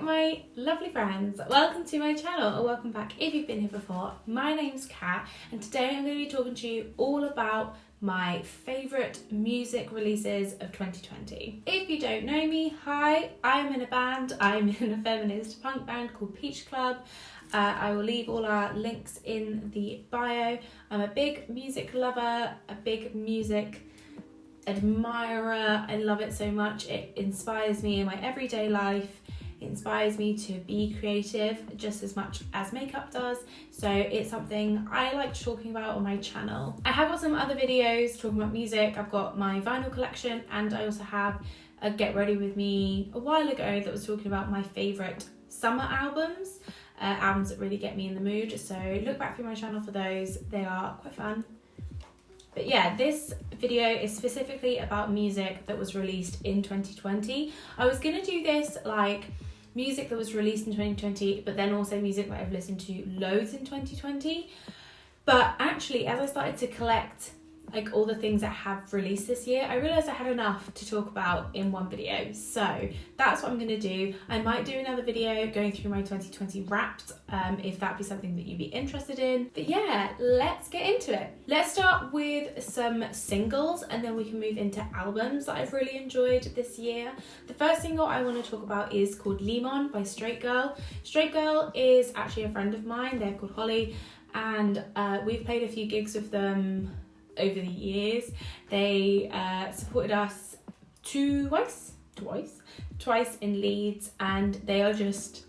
my lovely friends, welcome to my channel, or welcome back if you've been here before. My name's Kat and today I'm going to be talking to you all about my favourite music releases of 2020. If you don't know me, hi, I'm in a band. I'm in a feminist punk band called Peach Club. I will leave all our links in the bio. I'm a big music lover, a big music admirer. I love it so much. It inspires me in my everyday life. It inspires me to be creative just as much as makeup does. So it's something I like talking about on my channel. I have got some other videos talking about music. I've got my vinyl collection and I also have a Get Ready With Me a while ago that was talking about my favourite summer albums. Albums that really get me in the mood. So look back through my channel for those. They are quite fun. But yeah, this video is specifically about music that was released in 2020. I was gonna do this like music that was released in 2020, but then also music that I've listened to loads in 2020. But actually, as I started to collect like all the things that have released this year, I realised I had enough to talk about in one video. So that's what I'm gonna do. I might do another video going through my 2020 wrapped, if that'd be something that you'd be interested in. But yeah, let's get into it. Let's start with some singles and then we can move into albums that I've really enjoyed this year. The first single I want to talk about is called Limon by Straight Girl. Straight Girl is actually a friend of mine. They're called Holly and we've played a few gigs with them over the years. They supported us twice in Leeds and they are just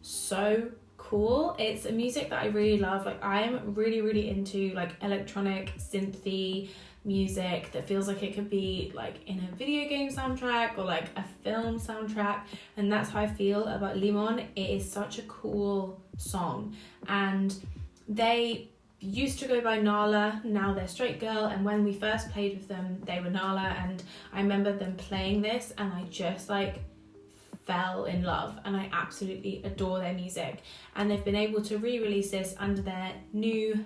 so cool. It's a music that I really love. Like I'm really into like electronic synthy music that feels like it could be like in a video game soundtrack or like a film soundtrack, and that's how I feel about Limon. It is such a cool song and they used to go by Nala, now they're Straight Girl, and when we first played with them they were Nala, and I remember them playing this and I just like fell in love and I absolutely adore their music. And they've been able to re-release this under their new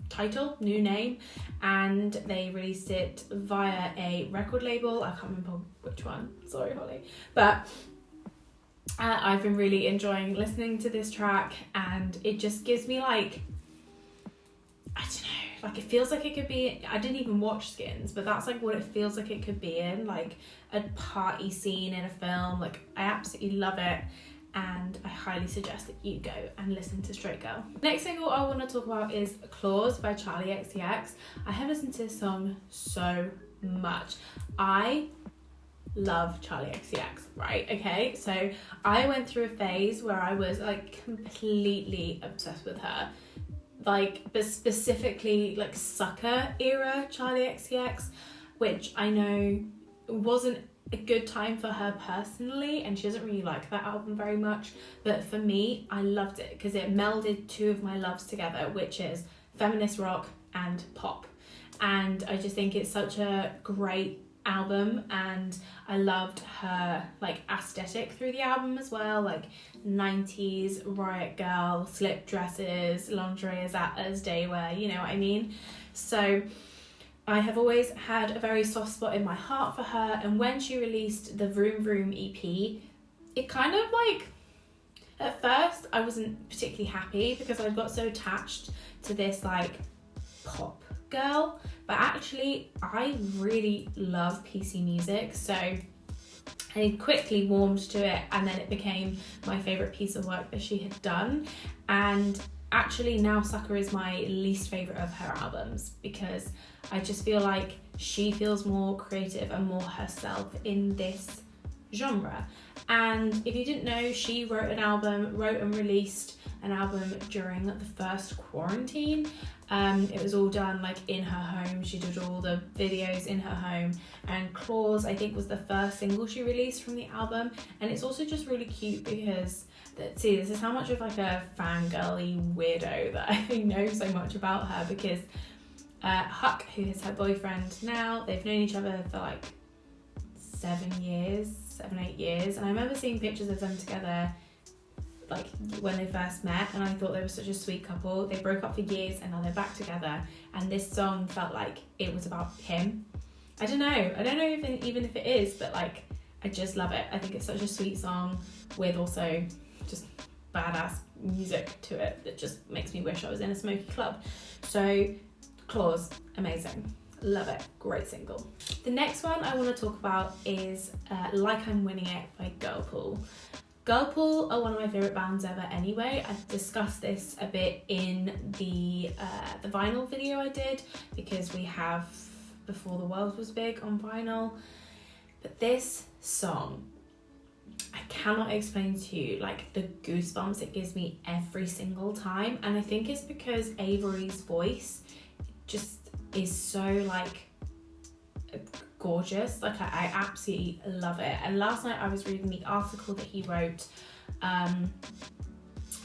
title, new name, and they released it via a record label. I can't remember which one, sorry Holly, but I've been really enjoying listening to this track and it just gives me like, I don't know, like it feels like it could be, I didn't even watch Skins, but that's like what it feels like it could be in, like a party scene in a film. Like I absolutely love it and I highly suggest that you go and listen to Straight Girl. Next single I want to talk about is Claws by Charli XCX. I have listened to this song so much. I love Charli XCX, right? Okay, so I went through a phase where I was like completely obsessed with her. Like, but specifically like Sucker era Charli XCX, which I know wasn't a good time for her personally and she doesn't really like that album very much, but for me I loved it because it melded two of my loves together, which is feminist rock and pop, and I just think it's such a great album. And I loved her like aesthetic through the album as well, like 90s riot girl, slip dresses, lingerie as day wear, you know what I mean? So I have always had a very soft spot in my heart for her, and when she released the Vroom Vroom EP, it kind of like, at first I wasn't particularly happy because I got so attached to this like pop girl, but actually I really love PC music, so I quickly warmed to it and then it became my favourite piece of work that she had done. And actually now Sucker is my least favourite of her albums because I just feel like she feels more creative and more herself in this genre. And if you didn't know, she wrote and released an album during the first quarantine. It was all done like in her home. She did all the videos in her home, and Claws I think was the first single she released from the album. And it's also just really cute because, see, this is how much of like a fangirly weirdo that I know so much about her, because Huck, who is her boyfriend now, they've known each other for like 7, 8 years, and I remember seeing pictures of them together like when they first met, and I thought they were such a sweet couple. They broke up for years and now they're back together, and this song felt like it was about him. I don't know even if it is, but like I just love it. I think it's such a sweet song with also just badass music to it that just makes me wish I was in a smoky club. So Claws, amazing. Love it. Great single. The next one I want to talk about is Like I'm Winning It by Girlpool. Girlpool are one of my favourite bands ever anyway. I discussed this a bit in the vinyl video I did, because we have Before the World Was Big on vinyl. But this song, I cannot explain to you like the goosebumps it gives me every single time. And I think it's because Avery's voice just is so like gorgeous. Like I absolutely love it. And last night I was reading the article that he wrote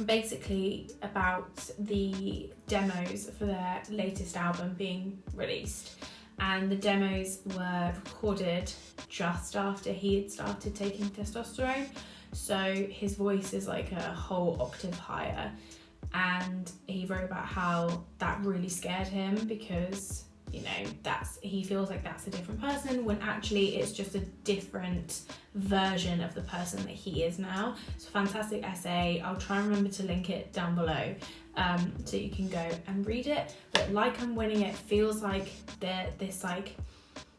basically about the demos for their latest album being released, and the demos were recorded just after he had started taking testosterone, so his voice is like a whole octave higher. And he wrote about how that really scared him, because you know, he feels like that's a different person, when actually it's just a different version of the person that he is now. It's a fantastic essay. I'll try and remember to link it down below so you can go and read it. But Like I'm Winning It feels like this like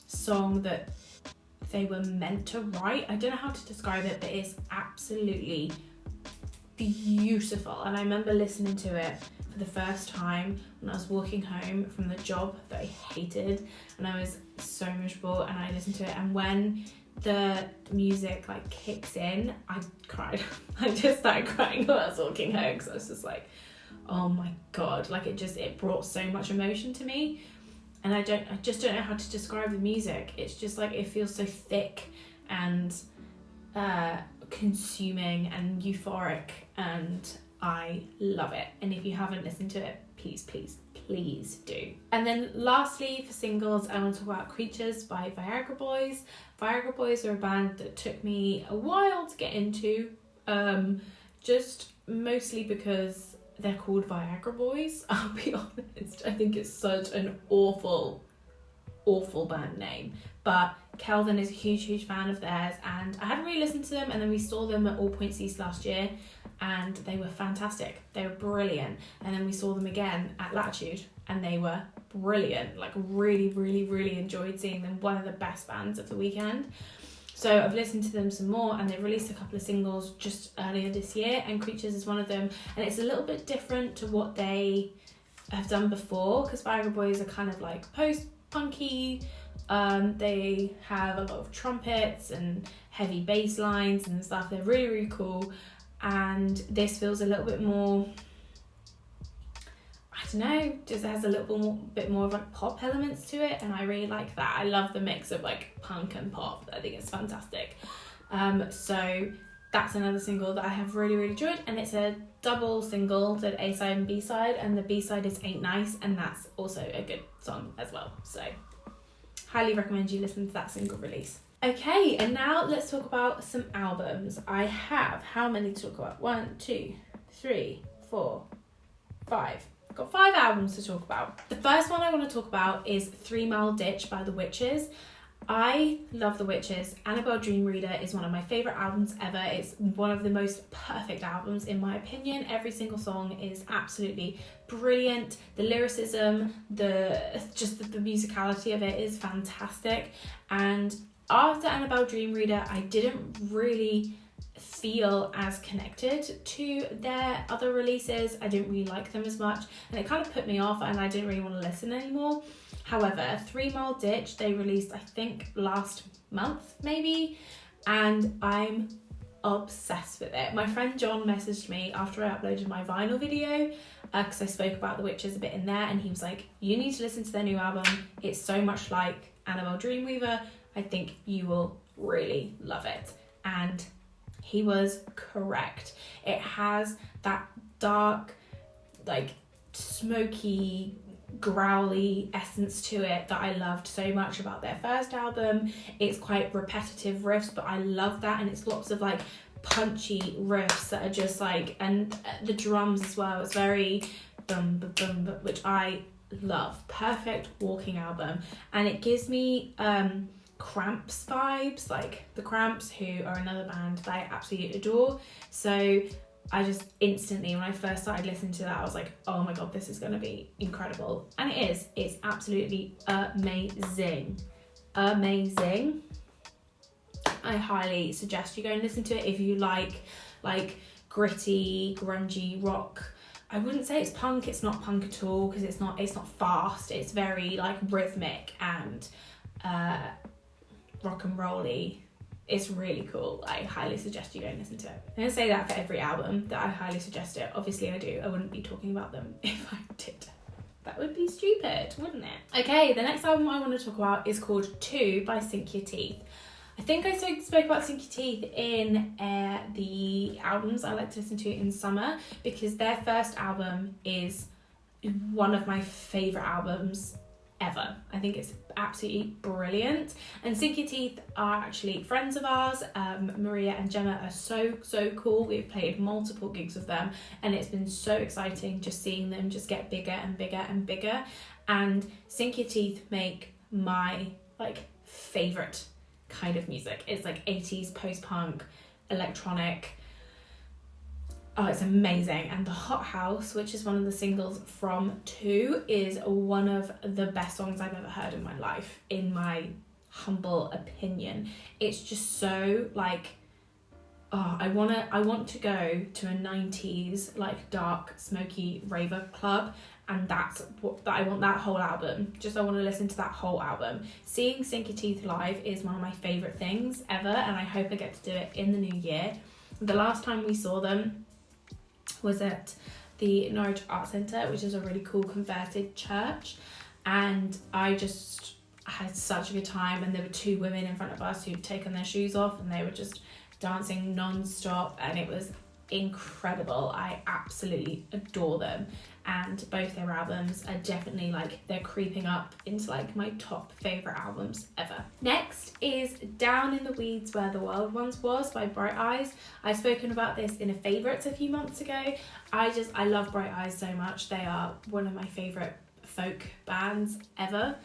song that they were meant to write. I don't know how to describe it, but it's absolutely beautiful. And I remember listening to it for the first time when I was walking home from the job that I hated, and I was so miserable, and I listened to it, and when the music like kicks in, I cried. I just started crying when I was walking home, because I was just like, oh my god, like it brought so much emotion to me. And I just don't know how to describe the music. It's just like, it feels so thick and consuming and euphoric, and I love it. And if you haven't listened to it, please do. And then lastly, for singles, I want to talk about Creatures by Viagra Boys. Viagra Boys are a band that took me a while to get into, just mostly because they're called Viagra Boys. I'll be honest, I think it's such an awful band name. But Kelvin is a huge fan of theirs, and I hadn't really listened to them, and then we saw them at All Points East last year, and they were fantastic. They were brilliant. And then we saw them again at Latitude, and they were brilliant. Like really enjoyed seeing them. One of the best bands of the weekend. So I've listened to them some more, and they've released a couple of singles just earlier this year, and Creatures is one of them. And it's a little bit different to what they have done before, because Viagra Boys are kind of like post-punky. They have a lot of trumpets and heavy bass lines and stuff. They're really cool. And this feels a little bit more, I don't know, just has a little bit more of like pop elements to it, and I really like that. I love the mix of like punk and pop. I think it's fantastic. So that's another single that I have really enjoyed, and it's a double single, so A side and B side, and the B side is Ain't Nice, and that's also a good song as well. So highly recommend you listen to that single release. Okay, and now let's talk about some albums. I have, how many to talk about? 1, 2, 3, 4, 5. I've got 5 albums to talk about. The first one I want to talk about is 3 Mile Ditch by The Witches. I love The Witches. Annabelle Dream Reader is one of my favourite albums ever. It's one of the most perfect albums in my opinion. Every single song is absolutely brilliant. The lyricism, the musicality of it is fantastic. And after Annabelle Dream Reader, I didn't really feel as connected to their other releases. I didn't really like them as much, and it kind of put me off, and I didn't really want to listen anymore. However, 3 Mile Ditch, they released I think last month maybe, and I'm obsessed with it. My friend John messaged me after I uploaded my vinyl video, because I spoke about The Witches a bit in there, and he was like, you need to listen to their new album. It's so much like Annabelle Dreamweaver. I think you will really love it. And he was correct. It has that dark, like smoky, growly essence to it that I loved so much about their first album. It's quite repetitive riffs, but I love that, and it's lots of like punchy riffs that are just like, and the drums as well. It's very bum bum bum, which I love. Perfect walking album, and it gives me Cramps vibes, like the Cramps, who are another band that I absolutely adore. So I just instantly, when I first started listening to that, I was like, oh my god, this is going to be incredible. And it is. It's absolutely amazing. Amazing. I highly suggest you go and listen to it if you like gritty, grungy rock. I wouldn't say it's punk. It's not punk at all, because it's not fast. It's very like rhythmic and rock and rolly. It's really cool. I highly suggest you go and listen to it. I'm going to say that for every album, that I highly suggest it. Obviously I do. I wouldn't be talking about them if I did. That would be stupid, wouldn't it? Okay, the next album I want to talk about is called 2 by Sink Your Teeth. I think I spoke about Sink Your Teeth in the albums I like to listen to in summer, because their first album is one of my favourite albums ever. I think it's absolutely brilliant. And Sink Your Teeth are actually friends of ours. Maria and Gemma are so cool. We've played multiple gigs with them, and it's been so exciting just seeing them just get bigger and bigger and bigger. And Sink Your Teeth make my like favourite kind of music. It's like 80s post-punk, electronic. Oh, it's amazing. And The Hot House, which is one of the singles from 2, is one of the best songs I've ever heard in my life, in my humble opinion. It's just so like, oh, I want to go to a 90s like dark smoky raver club, and that's what I want. That whole album, I want to listen to that whole album. Seeing Sink Your Teeth live is one of my favourite things ever, and I hope I get to do it in the new year. The last time we saw them was at the Norwich Art Centre, which is a really cool converted church, and I just had such a good time. And there were 2 women in front of us who'd taken their shoes off, and they were just dancing non-stop, and it was incredible. I absolutely adore them, and both their albums are definitely like, they're creeping up into like my top favourite albums ever. Next is Down in the Weeds Where the World Once Was by Bright Eyes. I've spoken about this in a favourites a few months ago. I love Bright Eyes so much. They are one of my favourite folk bands ever,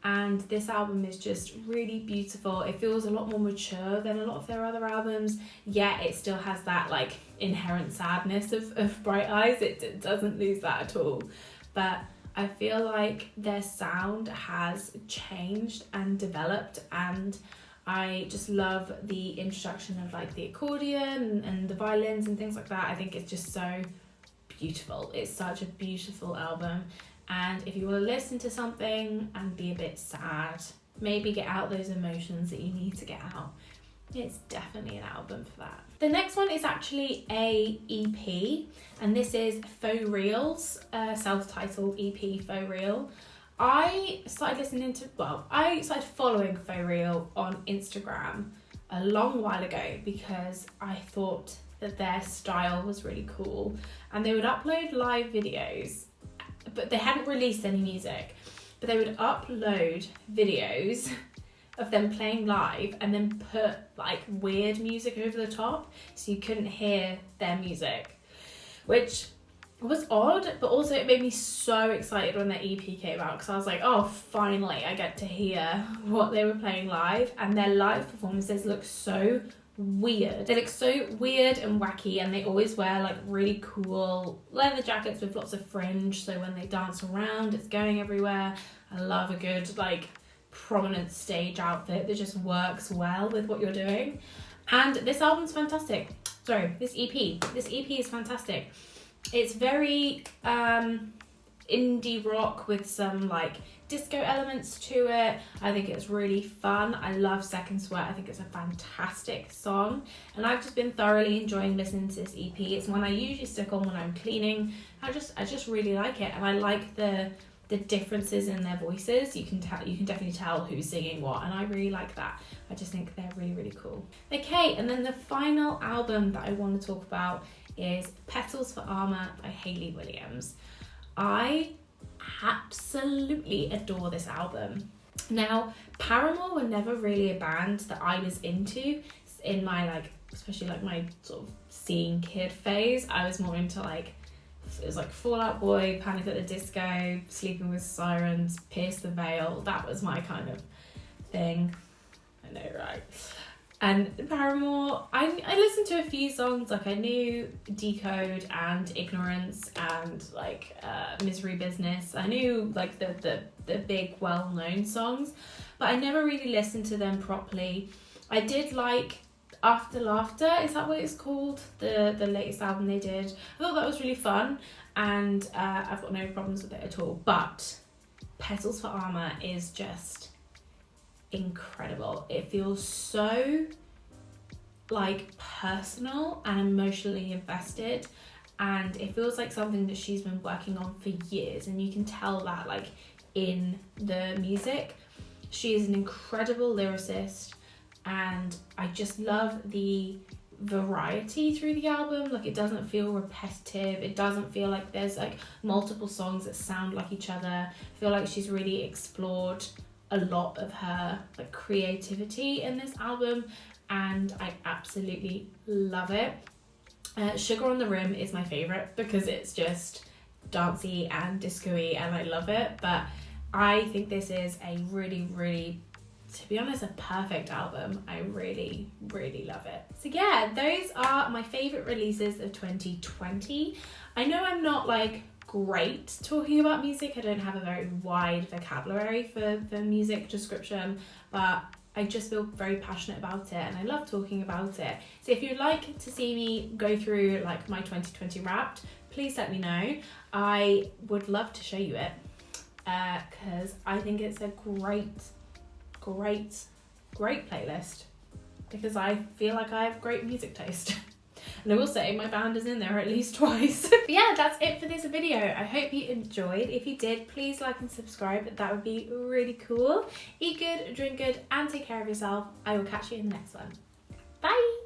and this album is just really beautiful. It feels a lot more mature than a lot of their other albums, yet it still has that like inherent sadness of Bright Eyes. It doesn't lose that at all. But I feel like their sound has changed and developed, and I just love the introduction of like the accordion and the violins and things like that. I think it's just so beautiful. It's such a beautiful album. And if you want to listen to something and be a bit sad, maybe get out those emotions that you need to get out, it's definitely an album for that. The next one is actually a EP, and this is Faux Real's self-titled EP, Faux Real. I started following Faux Real on Instagram a long while ago because I thought that their style was really cool, and they would upload live videos, but they hadn't released any music, but they would upload videos of them playing live and then put like weird music over the top so you couldn't hear their music, which was odd, but also it made me so excited when their EP came out, because I was like, oh, finally I get to hear what they were playing live. And their live performances look so weird. They look so weird and wacky, and they always wear like really cool leather jackets with lots of fringe, so when they dance around it's going everywhere. I love a good like prominent stage outfit that just works well with what you're doing. And this album's fantastic. Sorry, this EP is fantastic. It's very indie rock with some like disco elements to it. I think it's really fun. I love Second Sweat. I think it's a fantastic song, and I've just been thoroughly enjoying listening to this EP. It's one I usually stick on when I'm cleaning. I just really like it, and I like the differences in their voices. You can definitely tell who's singing what, and I really like that. I just think they're really, really cool. Okay, and then the final album that I want to talk about is Petals for Armour by Hayley Williams. I absolutely adore this album. Now, Paramore were never really a band that I was into in my like, especially like my sort of scene kid phase. I was more into like, it was like Fall Out Boy, Panic at the Disco, Sleeping with Sirens, Pierce the Veil. That was my kind of thing. I know, right? And Paramore, I listened to a few songs, like I knew Decode and Ignorance and like Misery Business. I knew like the big well-known songs, but I never really listened to them properly. I did like After Laughter, is that what it's called? The latest album they did. I thought that was really fun, and I've got no problems with it at all. But Petals for Armour is just incredible. It feels so like personal and emotionally invested, and it feels like something that she's been working on for years, and you can tell that like in the music. She is an incredible lyricist, and I just love the variety through the album. Like, it doesn't feel repetitive, it doesn't feel like there's like multiple songs that sound like each other. I feel like she's really explored a lot of her like creativity in this album, and I absolutely love it. Sugar on the Rim is my favourite because it's just dancey and disco-y and I love it, but I think this is a really, really, to be honest, a perfect album. I really, really love it. So yeah, those are my favourite releases of 2020. I know I'm not like great talking about music. I don't have a very wide vocabulary for music description, but I just feel very passionate about it and I love talking about it. So if you'd like to see me go through like my 2020 Wrapped, please let me know. I would love to show you it because I think it's a great playlist because I feel like I have great music taste. And I will say my band is in there at least twice. But yeah, that's it for this video. I hope you enjoyed. If you did, please like and subscribe. That would be really cool. Eat good, drink good, and take care of yourself. I will catch you in the next one. Bye!